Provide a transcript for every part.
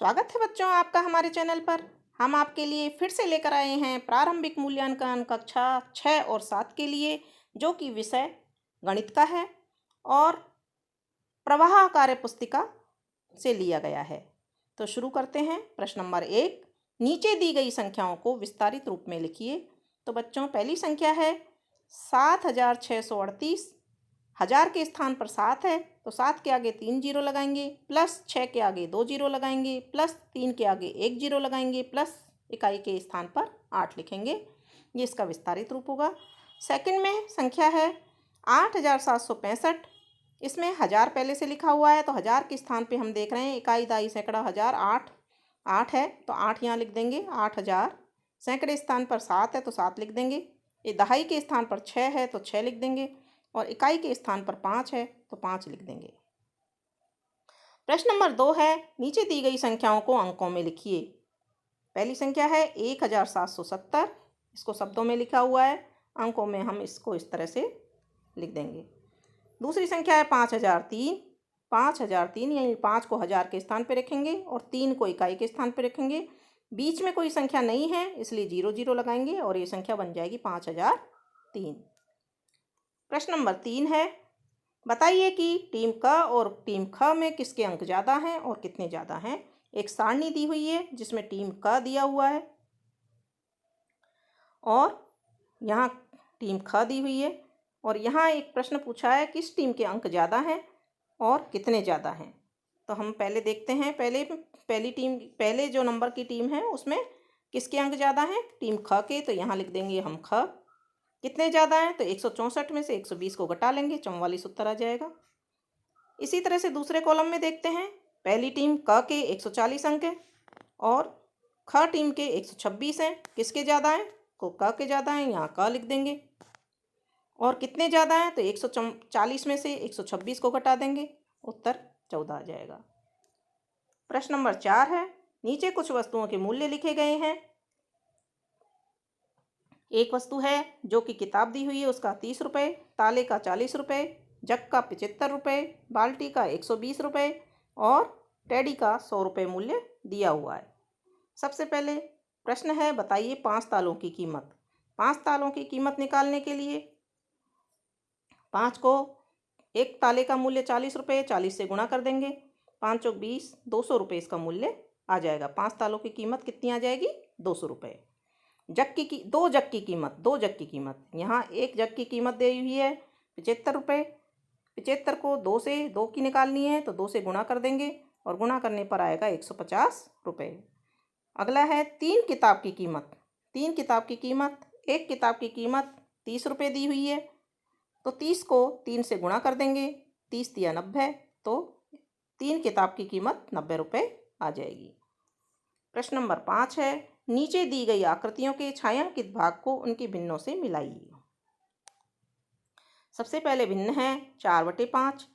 स्वागत है बच्चों आपका हमारे चैनल पर। हम आपके लिए फिर से लेकर आए हैं प्रारंभिक मूल्यांकन कक्षा 6 और 7 के लिए, जो कि विषय गणित का है और प्रवाह कार्य पुस्तिका से लिया गया है। तो शुरू करते हैं। प्रश्न नंबर 1, नीचे दी गई संख्याओं को विस्तारित रूप में लिखिए। तो बच्चों पहली संख्या है 7638। 1000 के स्थान पर 7 है तो 7 के आगे 3 जीरो लगाएंगे, प्लस 6 के आगे 2 जीरो लगाएंगे, प्लस 3 के आगे 1 जीरो लगाएंगे, प्लस इकाई के स्थान पर 8 लिखेंगे। ये इसका विस्तारित रूप होगा। सेकंड में संख्या है 8765। इसमें 1000 पहले से लिखा हुआ है तो 1000 के स्थान पे हम देख रहे हैं इकाई दाई सैकड़ा 1000 8 है तो 8 यहाँ लिख देंगे 8000। सैकड़े स्थान पर 7 है तो 7 लिख देंगे। ये दहाई के स्थान पर 6 है तो 6 लिख देंगे और इकाई के स्थान पर 5 है तो 5 लिख देंगे। प्रश्न नंबर 2 है, नीचे दी गई संख्याओं को अंकों में लिखिए। पहली संख्या है 1770। इसको शब्दों में लिखा हुआ है, अंकों में हम इसको इस तरह से लिख देंगे। दूसरी संख्या है 5003। 5003 यानी 5 को 1000 के स्थान पर रखेंगे और 3 को इकाई के स्थान पर रखेंगे। बीच में कोई संख्या नहीं है इसलिए 0 0 लगाएंगे और ये संख्या बन जाएगी 5003। प्रश्न नंबर 3 है, बताइए कि टीम क और टीम ख में किसके अंक ज़्यादा हैं और कितने ज़्यादा हैं। एक सारणी दी हुई है जिसमें टीम क दिया हुआ है और यहाँ टीम ख दी हुई है और यहाँ एक प्रश्न पूछा है किस टीम के अंक ज़्यादा हैं और कितने ज़्यादा हैं। तो हम पहले देखते हैं, पहले जो नंबर की टीम है उसमें किसके अंक ज़्यादा हैं, टीम ख के। तो यहाँ लिख देंगे हम ख। कितने ज़्यादा हैं तो 164 में से 120 को घटा लेंगे, 44 उत्तर आ जाएगा। इसी तरह से दूसरे कॉलम में देखते हैं, पहली टीम क के 140 अंक हैं और ख टीम के 126 हैं। किसके ज़्यादा हैं, को क के ज़्यादा हैं, यहाँ क लिख देंगे। और कितने ज़्यादा हैं तो 140 में से 126 को घटा देंगे, उत्तर 14 आ जाएगा। प्रश्न नंबर 4 है, नीचे कुछ वस्तुओं के मूल्य लिखे गए हैं। एक वस्तु है जो कि किताब दी हुई है, उसका 30 रुपये, ताले का 40 रुपये, जग का 75 रुपये, बाल्टी का 120 रुपये और टेडी का 100 रुपये मूल्य दिया हुआ है। सबसे पहले प्रश्न है, बताइए 5 तालों की कीमत। 5 तालों की कीमत निकालने के लिए 5 को, एक ताले का मूल्य 40 रुपये, 40 से गुणा कर देंगे, 5 चौक 20, 200 रुपये इसका मूल्य आ जाएगा। 5 तालों की कीमत कितनी आ जाएगी, 200 रुपये। दो जग की कीमत यहाँ एक जग की कीमत दी हुई है 75 रुपये। 75 को 2 से 2 की निकालनी है तो 2 से गुणा कर देंगे और गुणा करने पर आएगा 150 रुपये। अगला है 3 किताब की कीमत। 3 किताब की कीमत, एक किताब की कीमत 30 रुपये दी हुई है तो 30 को 3 से गुणा कर देंगे, 30 दिया 90 तो 3 किताब की कीमत 90 रुपये आ जाएगी। प्रश्न नंबर 5 है, नीचे दी गई आकृतियों के छायांकित भाग को उनके भिन्नों से मिलाइए। सबसे पहले भिन्न है 4/5।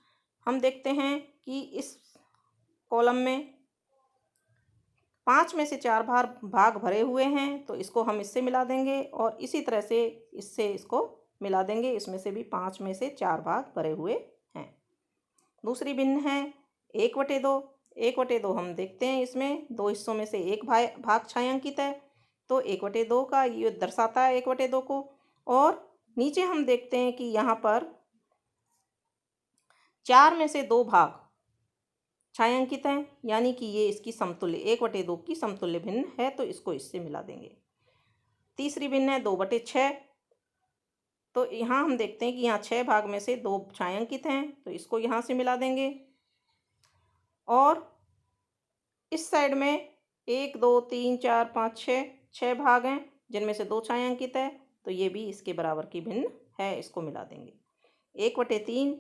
हम देखते हैं कि इस कॉलम में 5 में से 4 भाग भरे हुए हैं तो इसको हम इससे मिला देंगे और इसी तरह से इससे इसको मिला देंगे। इसमें से भी 5 में से 4 भाग भरे हुए हैं। दूसरी भिन्न है 1/2। 1/2 हम देखते हैं, इसमें 2 हिस्सों में से एक भाग छायांकित है तो 1/2 का ये दर्शाता है 1/2 को। और नीचे हम देखते हैं कि यहाँ पर 4 में से 2 भाग छायांकित हैं, यानी कि ये इसकी समतुल्य 1/2 की समतुल्य भिन्न है तो इसको इससे मिला देंगे। तीसरी भिन्न है 2/6। तो यहाँ हम देखते हैं कि यहाँ 6 भाग में से 2 छायांकित हैं तो इसको यहाँ से मिला देंगे। और इस साइड में 1 2 3 4 5 6 भाग हैं जिनमें से 2 छायांकित है तो ये भी इसके बराबर की भिन्न है, इसको मिला देंगे। 1/3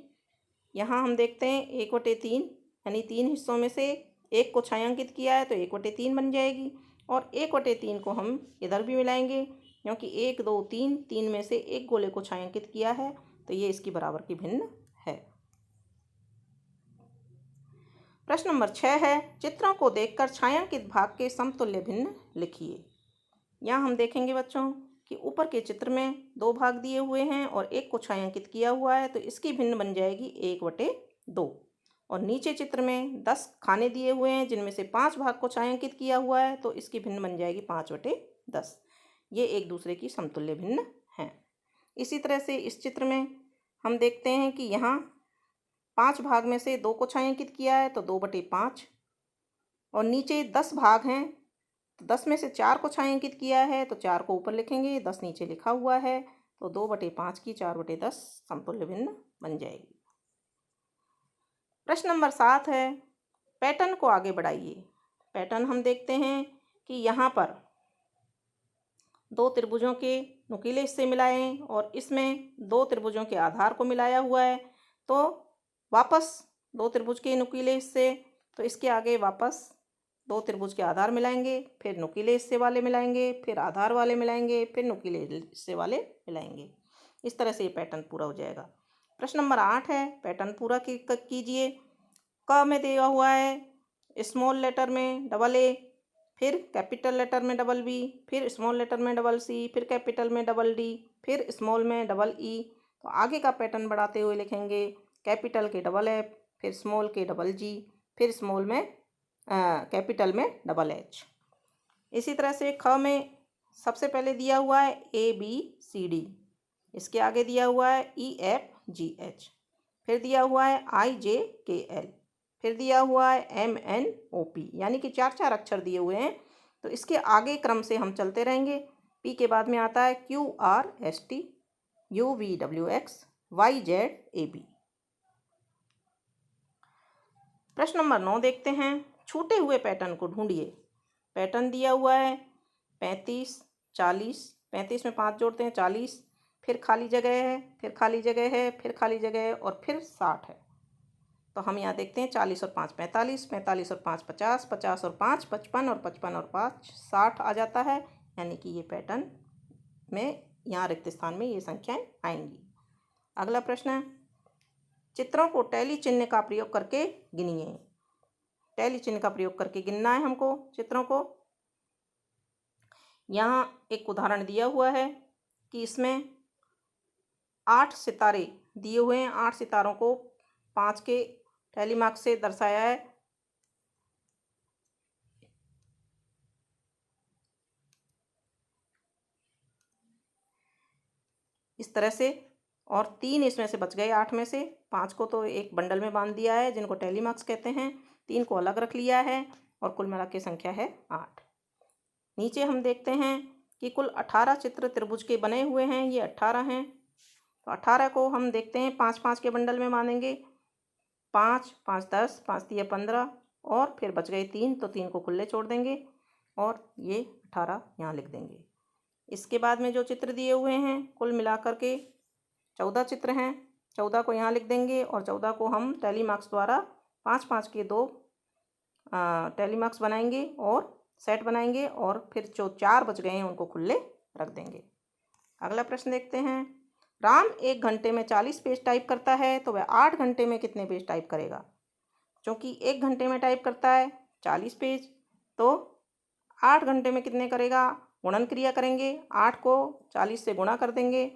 यहाँ हम देखते हैं 1/3 यानी 3 हिस्सों में से एक को छायांकित किया है तो 1/3 बन जाएगी और 1/3 को हम इधर भी मिलाएंगे क्योंकि 1 2 3 3 में से एक गोले को छायांकित किया है तो ये इसकी बराबर की भिन्न है। प्रश्न नंबर 6 है, चित्रों को देखकर छायांकित भाग के समतुल्य भिन्न लिखिए। यहाँ हम देखेंगे बच्चों कि ऊपर के चित्र में 2 भाग दिए हुए हैं और एक को छायांकित किया हुआ है तो इसकी भिन्न बन जाएगी 1/2। और नीचे चित्र में 10 खाने दिए हुए हैं जिनमें से 5 भाग को छायांकित किया हुआ है, तो इसकी भिन्न बन जाएगी 5/10। ये एक दूसरे की समतुल्य भिन्न हैं। इसी तरह से इस चित्र में हम देखते हैं कि यहाँ 5 भाग में से 2 को छायांकित किया है तो 2/5, और नीचे 10 भाग हैं तो 10 में से 4 को छायांकित किया है तो 4 को ऊपर लिखेंगे, 10 नीचे लिखा हुआ है, तो 2/5 की 4/10 समतुल्य भिन्न बन जाएगी। प्रश्न नंबर 7 है, पैटर्न को आगे बढ़ाइए। पैटर्न हम देखते हैं कि यहाँ पर 2 त्रिभुजों के नुकीले हिस्से मिलाएं और इसमें 2 त्रिभुजों के आधार को मिलाया हुआ है, तो वापस 2 त्रिभुज के नुकीले हिस्से, तो इसके आगे वापस 2 त्रिभुज के आधार मिलाएंगे, फिर नुकीले हिस्से वाले मिलाएंगे, फिर आधार वाले मिलाएंगे, फिर नुकीले हिस्से वाले मिलाएंगे। इस तरह से ये पैटर्न पूरा हो जाएगा। प्रश्न नंबर 8 है, पैटर्न पूरा कीजिए। क में दिया हुआ है स्मॉल लेटर में AA, फिर कैपिटल लेटर में BB, फिर स्मॉल लेटर में CC, फिर कैपिटल में DD, फिर स्मॉल में EE। तो आगे का पैटर्न बढ़ाते हुए लिखेंगे कैपिटल के FF, फिर स्मॉल के GG, फिर स्मॉल में कैपिटल में HH। इसी तरह से ख में सबसे पहले दिया हुआ है ABCD, इसके आगे दिया हुआ है EFGH, फिर दिया हुआ है IJKL, फिर दिया हुआ है MNOP, यानी कि 4 अक्षर दिए हुए हैं। तो इसके आगे क्रम से हम चलते रहेंगे। P के बाद में आता है QRST, UVWX, YZAB। प्रश्न नंबर 9 देखते हैं, छूटे हुए पैटर्न को ढूंढिए। पैटर्न दिया हुआ है 35, 40, 35 में 5 जोड़ते हैं 40, फिर खाली जगह है, फिर खाली जगह है, फिर खाली जगह है और फिर 60 है। तो हम यहाँ देखते हैं 40 और 5 45, 45 और 5 50, 50 और 5 55 और 55 और 5 60 आ जाता है, यानी कि ये पैटर्न में यहाँ रिक्त स्थान में ये संख्याएं आएंगी। अगला प्रश्न है, चित्रों को टैली चिन्ह का प्रयोग करके गिनिए। टैली चिन्ह का प्रयोग करके गिनना है हमको चित्रों को। यहाँ एक उदाहरण दिया हुआ है कि इसमें 8 सितारे दिए हुए हैं, 8 सितारों को 5 के टैली मार्क से दर्शाया है। इस तरह से, और 3 इसमें से बच गए 8 में से। 5 को तो एक बंडल में बांध दिया है जिनको टैली मार्क्स कहते हैं, 3 को अलग रख लिया है और कुल मिला के संख्या है 8। नीचे हम देखते हैं कि कुल 18 चित्र त्रिभुज के बने हुए हैं, ये 18 हैं। तो 18 को हम देखते हैं 5-5 के बंडल में बांधेंगे, 5 5 10, 5 3 15 और फिर बच गए 3, तो 3 को खुले छोड़ देंगे और ये 18 यहाँ लिख देंगे। इसके बाद में जो चित्र दिए हुए हैं कुल मिलाकर के 14 चित्र हैं, 14 को यहाँ लिख देंगे और 14 को हम टैली मार्क्स द्वारा 5-5 के 2 टैली मार्क्स बनाएंगे और सेट बनाएंगे और फिर जो 4 बच गए हैं उनको खुले रख देंगे। अगला प्रश्न देखते हैं, राम 1 घंटे में 40 पेज टाइप करता है तो वह 8 घंटे में कितने पेज टाइप करेगा। क्योंकि 1 घंटे में टाइप करता है 40 पेज, तो 8 घंटे में कितने करेगा, गुणन क्रिया करेंगे, 8 को 40 से गुणा कर देंगे,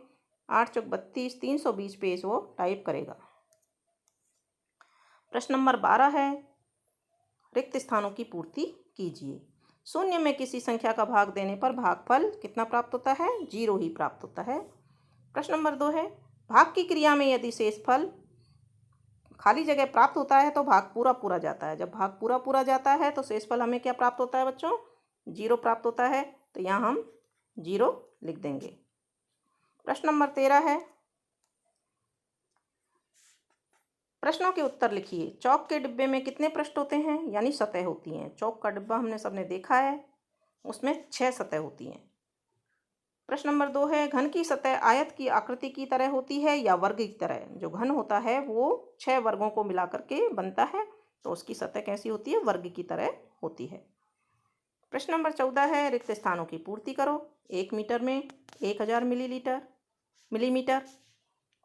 8 चौक 32, 320 पेज वो टाइप करेगा। प्रश्न नंबर 12 है, रिक्त स्थानों की पूर्ति कीजिए। शून्य में किसी संख्या का भाग देने पर भागफल कितना प्राप्त होता है, 0 ही प्राप्त होता है। प्रश्न नंबर 2 है, भाग की क्रिया में यदि शेषफल खाली जगह प्राप्त होता है तो भाग पूरा पूरा जाता है। जब भाग पूरा पूरा जाता है तो शेषफल हमें क्या प्राप्त होता है बच्चों, 0 प्राप्त होता है। तो यहाँ हम 0 लिख देंगे। प्रश्न नंबर 13 है, प्रश्नों के उत्तर लिखिए। चौक के डिब्बे में कितने पृष्ठ होते हैं, यानी सतह होती हैं। चौक का डिब्बा हमने सबने देखा है, उसमें 6 सतह होती हैं। प्रश्न नंबर 2 है, घन की सतह आयत की आकृति की तरह होती है या वर्ग की तरह। जो घन होता है वो 6 वर्गों को मिलाकर के बनता है, तो उसकी सतह कैसी होती है, वर्ग की तरह होती है। प्रश्न नंबर 14 है, रिक्त स्थानों की पूर्ति करो। 1 मीटर में 1000 मिलीमीटर,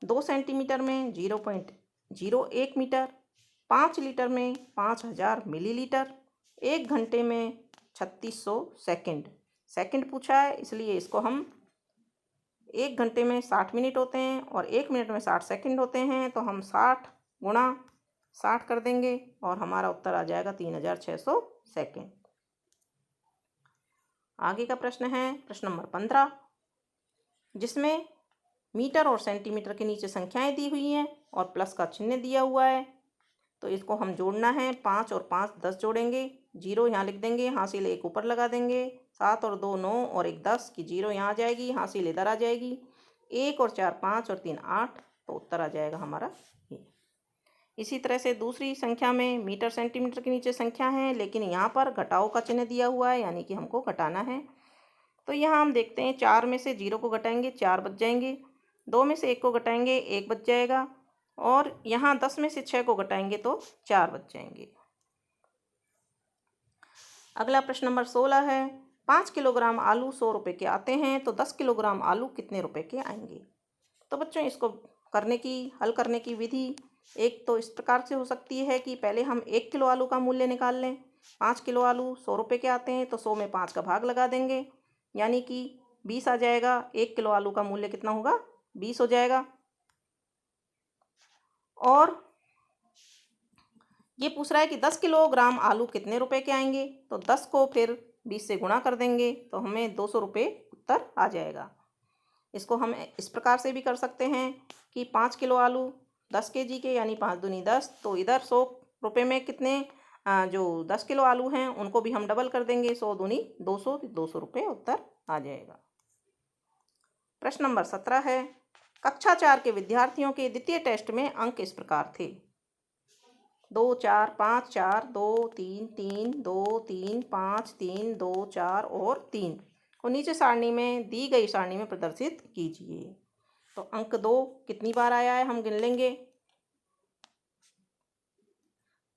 2 सेंटीमीटर में 0.01 मीटर, 5 लीटर में 5000 मिलीलीटर, 1 घंटे में 3600 सेकंड पूछा है, इसलिए इसको हम 1 घंटे में 60 मिनट होते हैं और 1 मिनट में 60 सेकंड होते हैं, तो हम 60 गुणा 60 कर देंगे और हमारा उत्तर आ जाएगा 3600 सेकेंड। आगे का प्रश्न है प्रश्न नंबर 15, जिसमें मीटर और सेंटीमीटर के नीचे संख्याएं दी हुई हैं और प्लस का चिन्ह दिया हुआ है। तो इसको हम जोड़ना है। 5 और 5 10 जोड़ेंगे, 0 यहाँ लिख देंगे, हासिल 1 ऊपर लगा देंगे। 7 और 2 9 और 1 10 की 0 यहाँ आ जाएगी, हासिल इधर आ जाएगी। 1 और 4 5 और 3 8, तो उत्तर आ जाएगा हमारा ये। इसी तरह से दूसरी संख्या में मीटर सेंटीमीटर के नीचे संख्या है, लेकिन यहाँ पर घटाओ का चिन्ह दिया हुआ है, यानी कि हमको घटाना है। तो यहाँ हम देखते हैं 4 में से 0 को घटाएंगे 4 बच जाएंगे, 2 में से 1 को घटाएंगे 1 बच जाएगा, और यहाँ 10 में से 6 को घटाएंगे तो 4 बच जाएंगे। अगला प्रश्न नंबर 16 है, 5 किलोग्राम आलू 100 रुपये के आते हैं तो 10 किलोग्राम आलू कितने रुपए के आएंगे। तो बच्चों इसको हल करने की विधि एक तो इस प्रकार से हो सकती है कि पहले हम 1 किलो आलू का मूल्य निकाल लें। 5 किलो आलू 100 रुपये के आते हैं तो 100 में 5 का भाग लगा देंगे, यानी कि 20 आ जाएगा। 1 किलो आलू का मूल्य कितना होगा, 20 हो जाएगा। और ये पूछ रहा है कि 10 किलोग्राम आलू कितने रुपए के आएंगे। तो 10 को फिर 20 से गुणा कर देंगे तो हमें 200 रुपये उत्तर आ जाएगा। इसको हम इस प्रकार से भी कर सकते हैं कि 5 किलो आलू 10 केजी के, यानी 5 दूनी 10, तो इधर 100 रुपये में कितने जो 10 किलो आलू हैं उनको भी हम डबल कर देंगे, 100 दूनी 200, 200 रुपये उत्तर आ जाएगा। प्रश्न नंबर 17 है, कक्षा 4 के विद्यार्थियों के द्वितीय टेस्ट में अंक इस प्रकार थे। 2 4 5 4 2 3 3 2 3 5 3 2 4 और 3 को नीचे सारणी में दी गई सारणी में प्रदर्शित कीजिए। तो अंक 2 कितनी बार आया है हम गिन लेंगे।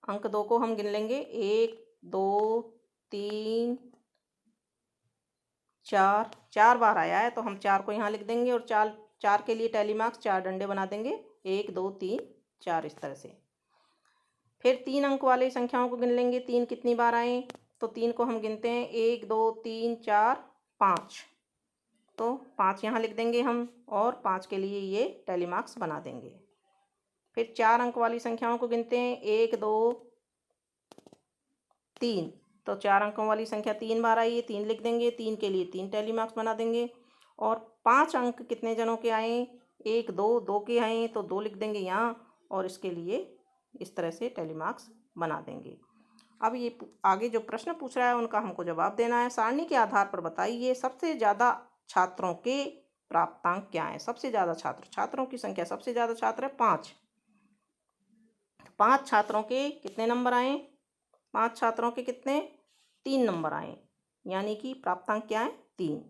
अंक 2 को हम गिन लेंगे, 1 2 3 4, 4 बार आया है तो हम 4 को यहाँ लिख देंगे और 4 के लिए टैली मार्क्स 4 डंडे बना देंगे, 1 2 3 4 इस तरह से। फिर 3 अंक वाली संख्याओं को गिन लेंगे, 3 कितनी बार आए। तो 3 को हम गिनते हैं, 1 2 3 4 5, तो 5 यहाँ लिख देंगे हम और 5 के लिए ये टैली मार्क्स बना देंगे। फिर 4 अंक वाली संख्याओं को गिनते हैं, 1 2 3, तो 4 अंकों वाली संख्या 3 बार आई है, 3 लिख देंगे, 3 के लिए 3 टैली मार्क्स बना देंगे। और 5 अंक कितने जनों के आए, 1 2 2 के आए तो 2 लिख देंगे यहाँ और इसके लिए इस तरह से टैली मार्क्स बना देंगे। अब ये आगे जो प्रश्न पूछ रहा है उनका हमको जवाब देना है। सारणी के आधार पर बताइए सबसे ज़्यादा छात्रों के प्राप्तांक क्या है। सबसे ज़्यादा छात्रों की संख्या, सबसे ज़्यादा छात्र है 5। 5 छात्रों के कितने नंबर आए, 5 छात्रों के कितने 3 नंबर आए, यानी कि प्राप्तांक क्या है 3,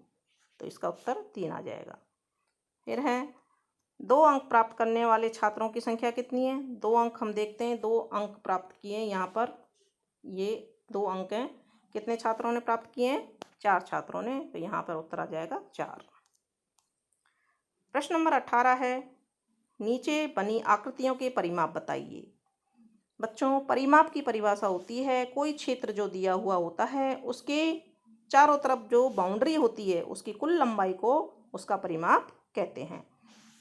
तो इसका उत्तर 3 आ जाएगा। फिर है 2 अंक प्राप्त करने वाले छात्रों की संख्या कितनी है। 2 अंक हम देखते हैं, 2 अंक प्राप्त किए यहाँ पर, ये 2 अंक हैं। कितने छात्रों ने प्राप्त किए हैं, 4 छात्रों ने, तो यहाँ पर उत्तर आ जाएगा 4। प्रश्न नंबर 18 है, नीचे बनी आकृतियों के परिमाप बताइए। बच्चों परिमाप की परिभाषा होती है कोई क्षेत्र जो दिया हुआ होता है उसके चारों तरफ जो बाउंड्री होती है उसकी कुल लंबाई को उसका परिमाप कहते हैं।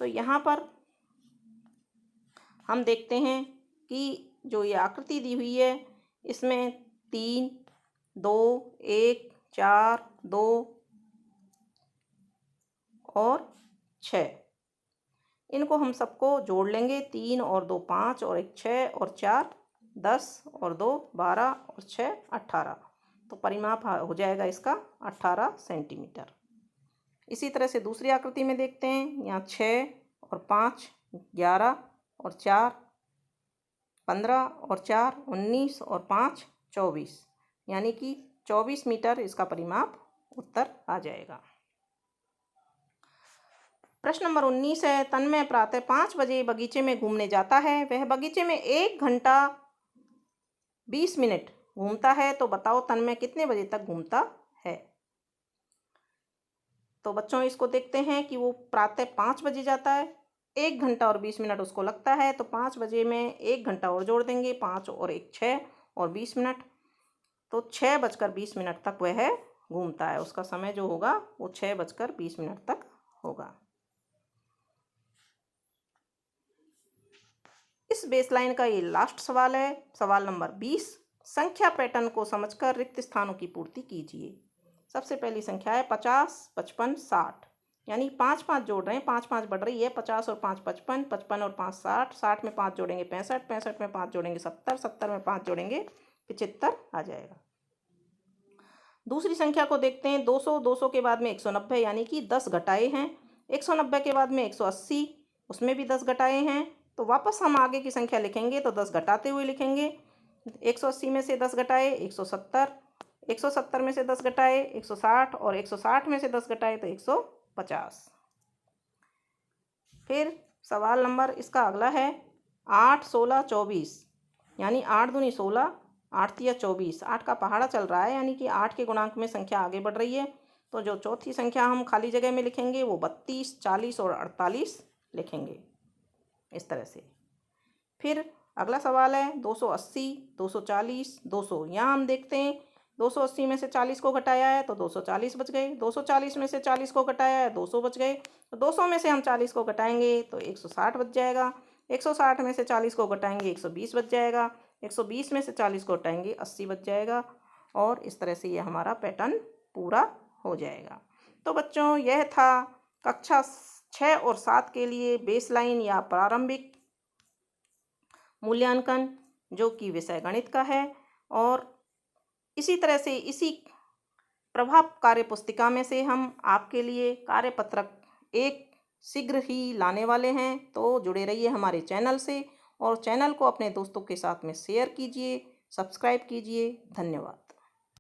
तो यहाँ पर हम देखते हैं कि जो ये आकृति दी हुई है इसमें 3 2 1 4 2 और 6, इनको हम सबको जोड़ लेंगे। 3 और 2 5 और 1 6 और 4 10 और 2 12 और 6 18, तो परिमाप हो जाएगा इसका 18 सेंटीमीटर। इसी तरह से दूसरी आकृति में देखते हैं, यहाँ 6 और 5 11 और 4 15 और 4 19 और 5 24, यानी कि 24 मीटर इसका परिमाप उत्तर आ जाएगा। प्रश्न नंबर 19 है, तन्मय प्रातः 5 बजे बगीचे में घूमने जाता है। वह बगीचे में 1 घंटा 20 मिनट घूमता है, तो बताओ तन्मय कितने बजे तक घूमता है। तो बच्चों इसको देखते हैं कि वो प्रातः 5 बजे जाता है, 1 घंटा और 20 मिनट उसको लगता है, तो 5 बजे में 1 घंटा और जोड़ देंगे, 5 और 1 6 और 20 मिनट, तो 6:20 तक वह घूमता है। उसका समय जो होगा वो 6:20 तक होगा। इस बेसलाइन का ये लास्ट सवाल है, सवाल नंबर 20। संख्या पैटर्न को समझकर रिक्त स्थानों की पूर्ति कीजिए। सबसे पहली संख्या है 50, 55, 60, यानी 5 5 जोड़ रहे हैं, 5 5 बढ़ रही है। 50 और 5 55, 55 और 5 60, 60 में 5 जोड़ेंगे 65, 65 में 5 जोड़ेंगे 70, 70 में 5 जोड़ेंगे 75 आ जाएगा। दूसरी संख्या को देखते हैं, 200, 200 के बाद में 190, यानी कि 10 घटाए हैं। 190 के बाद में 180, उसमें भी 10 घटाए हैं। तो वापस हम आगे की संख्या लिखेंगे तो 10 घटाते हुए लिखेंगे। 180 में से 10 घटाए 170, 170 में से 10 घटाए 160, और 160 में से 10 घटाए तो 150। फिर सवाल नंबर इसका अगला है 8, 16, 24, यानी 8 दूनी 16, 8 तिया 24। 8 का पहाड़ा चल रहा है, यानी कि 8 के गुणांक में संख्या आगे बढ़ रही है। तो जो चौथी संख्या हम खाली जगह में लिखेंगे वो 32, 40 और 48 लिखेंगे इस तरह से। फिर अगला सवाल है 280, 240, 200। यहाँ हम देखते हैं 280 में से 40 को घटाया है तो 240 बच गए। 240 में से 40 को घटाया है 200 बच गए। तो 200 में से हम 40 को घटाएंगे तो 160 बच जाएगा। 160 में से 40 को घटाएंगे 120 बच जाएगा। 120 में से 40 को घटाएंगे 80 बच जाएगा। और इस तरह से ये हमारा पैटर्न पूरा हो जाएगा। तो बच्चों, यह था कक्षा 6 और 7 के लिए बेसलाइन या प्रारंभिक मूल्यांकन, जो कि विषय गणित का है। और इसी तरह से इसी प्रभाव कार्य पुस्तिका में से हम आपके लिए कार्यपत्रक एक शीघ्र ही लाने वाले हैं। तो जुड़े रहिए हमारे चैनल से, और चैनल को अपने दोस्तों के साथ में शेयर कीजिए, सब्सक्राइब कीजिए। धन्यवाद।